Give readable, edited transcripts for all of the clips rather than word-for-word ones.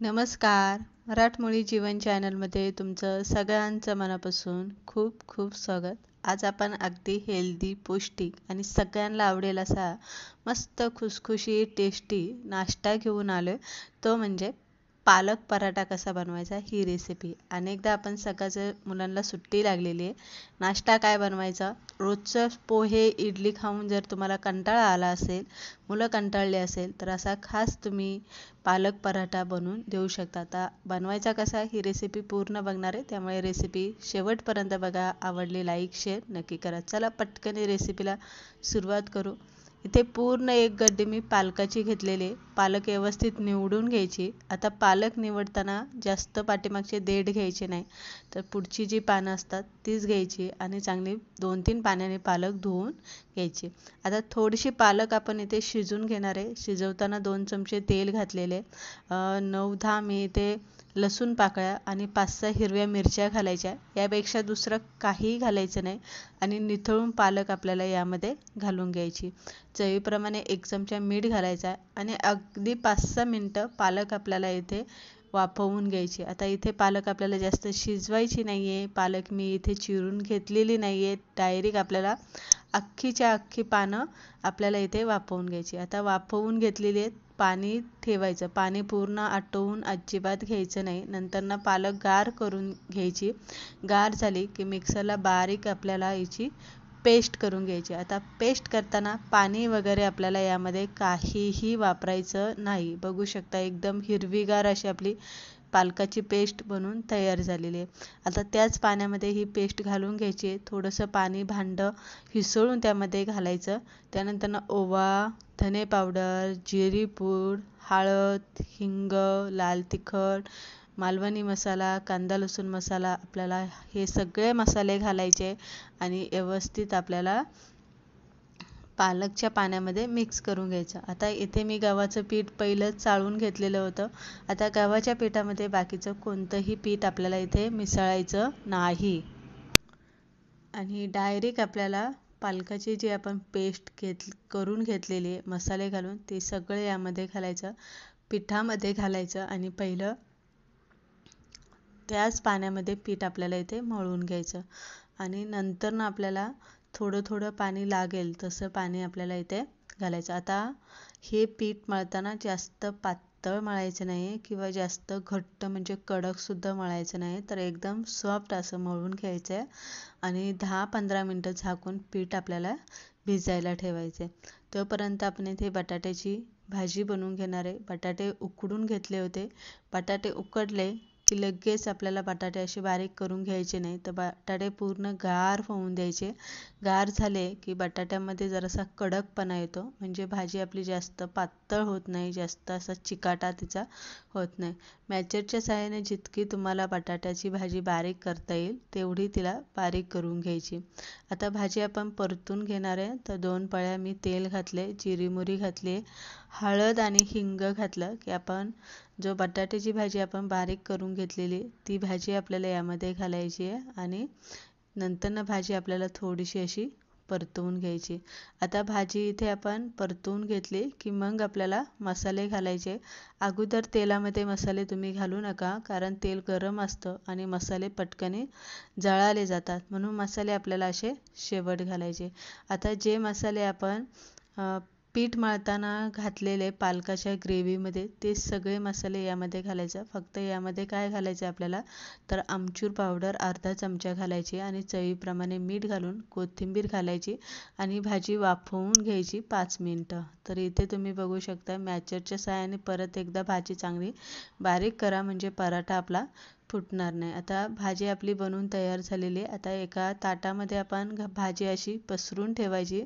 नमस्कार. मराठमोळी जीवन चॅनलमध्ये तुमचं सगळ्यांचं मनापासून खूप खूप स्वागत. आज आपण अगदी हेल्दी, पौष्टिक आणि सगळ्यांना आवडेल असा मस्त खुसखुशीत टेस्टी नाश्ता घेऊन आलो आहे. तो म्हणजे पालक पराठा कसा बनवायचा ही रेसिपी. अनेकदा आपण सकाळचं मुलांना सुट्टी लागलेली आहे. नाश्ता काय बनवायचा? रोजचं पोहे, इडली खाऊन जर तुम्हाला कंटाळा आला असेल, मुलं कंटाळले असेल, तर असा खास तुम्ही पालक पराठा बनवून देऊ शकता. आता बनवायचा कसा ही रेसिपी पूर्ण बघणार आहे, त्यामुळे रेसिपी शेवटपर्यंत बघा. आवडली लाईक शेअर नक्की करा. चला पटकन रेसिपीला सुरुवात करू. इथे पूर्ण एक गड्डी मी पालकाची घेतलेली. पालक व्यवस्थित निवडून घ्यायची. आता पालक निवडताना जास्त पाठीमागचे देठ घ्यायचे नाही, तर पुढची जी पानं असतात तीच घ्यायची आणि चांगली 2-3 पाण्याने पालक धुवून घ्यायची. आता थोडीशी पालक आपण इथे शिजून घेणार आहे. शिजवताना 2 चमचे तेल घातलेले. 9-10 मी इथे लसूण पाकळ्या आणि 5-6 हिरव्या मिरच्या घालायच्या. यापेक्षा दुसरं काहीही घालायचं नाही आणि निथळून पालक आपल्याला यामध्ये घालून घ्यायची. चवीप्रमाणे 1 चमचा मीठ घालायचा आणि अगदी 5-6 मिनटं पालक आपल्याला इथे वाफवून घ्यायची. आता इथे पालक आपल्याला जास्त शिजवायची नाही आहे. पालक मी इथे चिरून घेतलेली नाही आहे. डायरेक्ट आपल्याला अख्खीच्या अख्खी पानं आपल्याला इथे वाफवून घ्यायची. आता वाफवून घेतलेली आहेत. पाणी ठेवायचं. पाणी पूर्ण आटवून अजिबात घ्यायचं नाही. नंतर पालक गार करून घ्यायची. गार झाली की मिक्सरला बारीक आपल्याला याची पेस्ट करून घ्यायची. आता पेस्ट करताना पाणी वगैरे आपल्याला यामध्ये काहीही वापरायचं नाही. बघू शकता एकदम हिरवीगार अशी आपली पालकाची पेस्ट बनवून तयार झालेली आहे. आता त्याच पाण्यामध्ये ही पेस्ट घालून घ्यायची. थोडंसं पाणी भांडं हिसळून त्यामध्ये घालायचं. त्यानंतर ओवा, धने पावडर, जिरी पूड, हळद, हिंग, लाल तिखट, मालवणी मसाला, कांदा लसूण मसाला, आपल्याला हे सगळे मसाले घालायचे आणि व्यवस्थित आपल्याला पालकच्या पाण्यामध्ये मिक्स करून घ्यायचं. आता इथे मी गव्हाचं पीठ पहिलं चाळून घेतलेलं होतं. आता गव्हाच्या पिठामध्ये बाकीचं कोणतंही पीठ आपल्याला इथे मिसळायचं नाही आणि डायरेक्ट आपल्याला पालकाची जी आपण पेस्ट करून घेतलेली आहे मसाले घालून, ते सगळे यामध्ये घालायचं, पिठामध्ये घालायचं आणि पहिलं त्याच पाण्यामध्ये पीठ आपल्याला इथे मळून घ्यायचं आणि नंतर आपल्याला थोडं थोडं पाणी लागेल तसं पाणी आपल्याला इथे घालायचं. आता हे पीठ मळताना जास्त पातळ मळायचं नाही किंवा जास्त घट्ट म्हणजे कडकसुद्धा मळायचं नाही, तर एकदम सॉफ्ट असं मळून घ्यायचं आहे आणि 10-15 मिनटं झाकून पीठ आपल्याला भिजायला ठेवायचे. तोपर्यंत आपण इथे बटाट्याची भाजी बनवून घेणार आहे. बटाटे उकडून घेतले होते. बटाटे उकडले की लगेच आपल्याला बटाटे असे बारीक करून घ्यायचे नाही, तर बटाटे पूर्ण गार होऊन द्यायचे. गार झाले की बटाट्यामध्ये जरासा कडकपणा येतो, म्हणजे भाजी आपली जास्त पातळ होत नाही, जास्त असा चिकाटा तिचा होत नाही. मॅचरच्या सहाय्याने जितकी तुम्हाला बटाट्याची भाजी बारीक करता येईल तेवढी तिला बारीक करून घ्यायची. आता भाजी आपण परतून घेणार आहे. तर 2 पळ्या मी तेल घातले, जिरी मोहरी घातली, हळद आणि हिंग घातलं की आपण जो बटाट्याची भाजी आपण बारीक करून घेतलेली ती भाजी आपल्याला यामध्ये घालायची आहे आणि नंतर भाजी आपल्याला थोडीशी अशी परतवून घ्यायची. आता भाजी इथे आपण परतवून घेतली की मग आपल्याला मसाले घालायचे. अगोदर तेलामध्ये मसाले तुम्ही घालू नका, कारण तेल गरम असतं आणि मसाले पटकन जळाले जातात, म्हणून मसाले आपल्याला असे शेवट घालायचे. आता जे मसाले आपण पीठ मळताना घातलेले पालकाच्या ग्रेव्हीमध्ये ते सगळे मसाले यामध्ये घालायचे. फक्त यामध्ये काय घालायचं आपल्याला, तर आमचूर पावडर अर्धा चमचा घालायची आणि चवीप्रमाणे मीठ घालून कोथिंबीर घालायची आणि भाजी वाफवून घ्यायची 5 मिनटं. तर इथे तुम्ही बघू शकता मॅचरच्या सहाय्याने परत एकदा भाजी चांगली बारीक करा, म्हणजे पराठा आपला फुटणार नाही. आता भाजी आपली बनवून तयार झालेली आहे. आता एका ताटामध्ये आपण भाजी अशी पसरून ठेवायची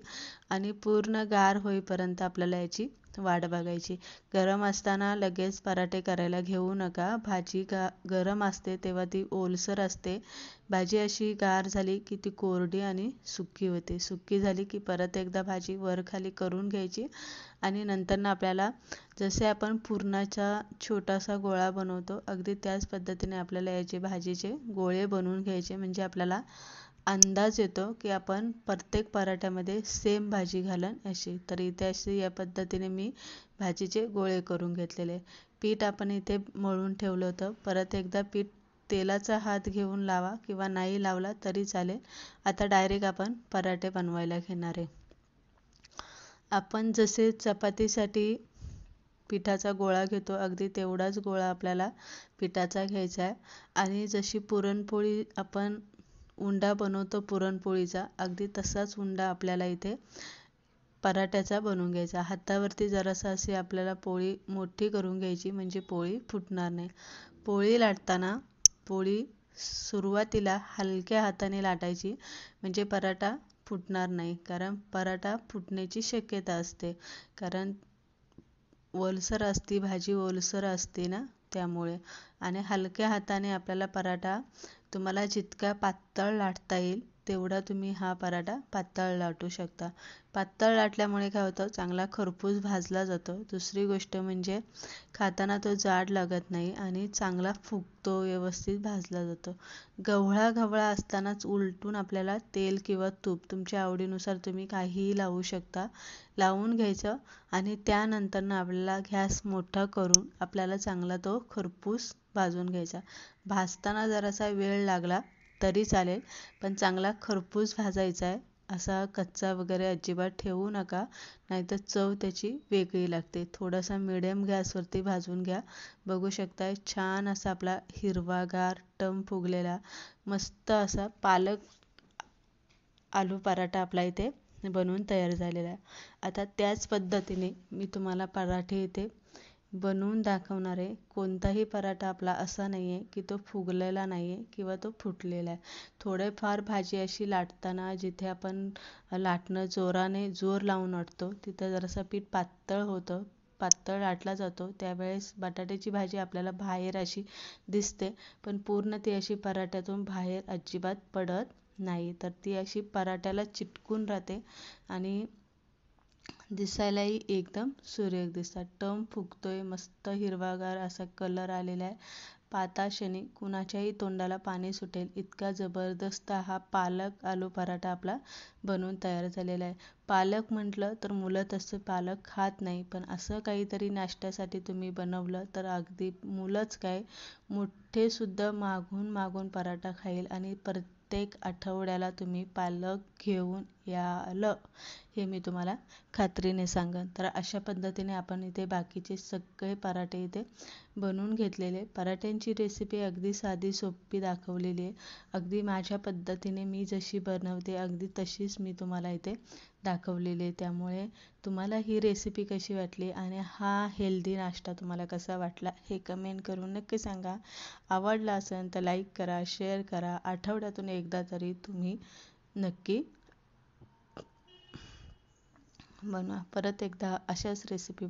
आणि पूर्ण गार होईपर्यंत आपल्याला याची वाट बघायची. गरम असताना लगेच पराठे करायला घेऊ नका. भाजी गरम असते तेव्हा ती ओलसर असते. भाजी अशी गार झाली की ती कोरडी आणि सुकी होते. सुकी झाली की परत एकदा भाजी वर खाली करून घ्यायची आणि नंतर आपल्याला जसे आपण पुरणाचा छोटासा गोळा बनवतो अगदी त्याच पद्धतीने आपल्याला याचे भाजीचे गोळे बनवून घ्यायचे, म्हणजे आपल्याला अंदाज येतो की आपण प्रत्येक पराठ्यामध्ये सेम भाजी घालन अशी. तर इथे अशी या पद्धतीने मी भाजीचे गोळे करून घेतलेले. पीठ आपण इथे मळून ठेवलं होतं. परत एकदा पीठ तेलाचा हात घेऊन लावा किंवा नाही लावला तरी चालेल. आता डायरेक्ट आपण पराठे बनवायला घेणार आहे. आपण जसे चपातीसाठी पिठाचा गोळा घेतो अगदी तेवढाच गोळा आपल्याला पिठाचा घ्यायचा आहे. आणि जशी पुरणपोळी आपण उंडा बनवतो पुरणपोळीचा, अगदी तसाच उंडा आपल्याला इथे पराठ्याचा बनवून घ्यायचा. हातावरती जरासा अशी आपल्याला पोळी मोठी करून घ्यायची, म्हणजे पोळी फुटणार नाही. पोळी लाटताना पोळी सुरुवातीला हलक्या हाताने लाटायची, म्हणजे पराठा फुटणार नाही. कारण पराठा फुटण्याची शक्यता असते, कारण ओलसर असते भाजी, ओलसर असते ना, त्यामुळे. आणि हलक्या हाताने आपल्याला पराठा, तुम्हाला जितका पातळ लाटता येईल तेवढा तुम्ही हा पराठा पातळ लाटू शकता. पातळ लाटल्यामुळे काय होतं, चांगला खरपूस भाजला जातो. दुसरी गोष्ट म्हणजे खाताना तो जाड लागत नाही आणि चांगला फुगतो, व्यवस्थित भाजला जातो. गव्हाळा असतानाच उलटून आपल्याला तेल किंवा तूप तुमच्या आवडीनुसार तुम्ही काहीही लावू शकता, लावून घ्यायचं. आणि त्यानंतर आपल्याला गॅस मोठा करून आपल्याला चांगला तो खरपूस भाजून घ्यायचा. भाजताना जरासा वेळ लागला तरी चालेल, पण चांगला खरपूस भाजायचा आहे. असा कच्चा वगैरे अजिबात ठेवू नका, नाहीतर चव त्याची वेगळी लागते. थोडासा मिडियम गॅसवरती भाजून घ्या. बघू शकताय छान असा आपला हिरवागार टम फुगलेला मस्त असा पालक आलू पराठा आपला इथे बनवून तयार झालेला आहे. आता त्याच पद्धतीने मी तुम्हाला पराठे इथे बनवून दाखवणार आहे. कोणताही पराठा आपला असा नाही आहे की तो फुगलेला नाही आहे किंवा तो फुटलेला आहे. थोडेफार भाजी अशी लाटताना जिथे आपण लाटणं जोराने जोर लावून लाटतो तिथं जरासं पीठ पातळ होतं, पातळ लाटला जातो. त्यावेळेस बटाट्याची भाजी आपल्याला बाहेर अशी दिसते, पण पूर्ण ती अशी पराठ्यातून बाहेर अजिबात पडत नाही. तर ती अशी पराठ्याला चिटकून राहते आणि दिसायलाही एकदम सुरेख दिसतात. टम फुगतोय, मस्त हिरवागार असा कलर आलेला आहे. पाहताक्षणी कुणाच्याही तोंडाला पाणी सुटेल इतका जबरदस्त हा पालक आलू पराठा आपला बनवून तयार झालेला आहे. पालक म्हटलं तर मुलं तसं पालक खात नाही, पण असं काहीतरी नाश्त्यासाठी तुम्ही बनवलं तर अगदी मुलंच काय, मोठेसुद्धा मागून पराठा खाईल. आणि प्रत्येक आठवड्याला तुम्ही पालक घेऊन याल हे मी तुम्हाला खात्रीने सांगेन. तर अशा पद्धतीने आपण इथे बाकीचे सगळे पराठे इथे बनवून घेतलेले. पराठ्यांची रेसिपी अगदी साधी सोपी दाखवलेली आहे. अगदी माझ्या पद्धतीने मी जशी बनवते अगदी तशीच मी तुम्हाला इथे दाखवलेली आहे. त्यामुळे तुम्हाला ही रेसिपी कशी वाटली आणि हा हेल्दी नाश्ता तुम्हाला कसा वाटला हे कमेंट करून नक्की सांगा. आवडला असेल तर लाईक करा, शेअर करा. आठवड्यातून एकदा तरी तुम्ही नक्की बनवा. परत एकदा अशाच रेसिपी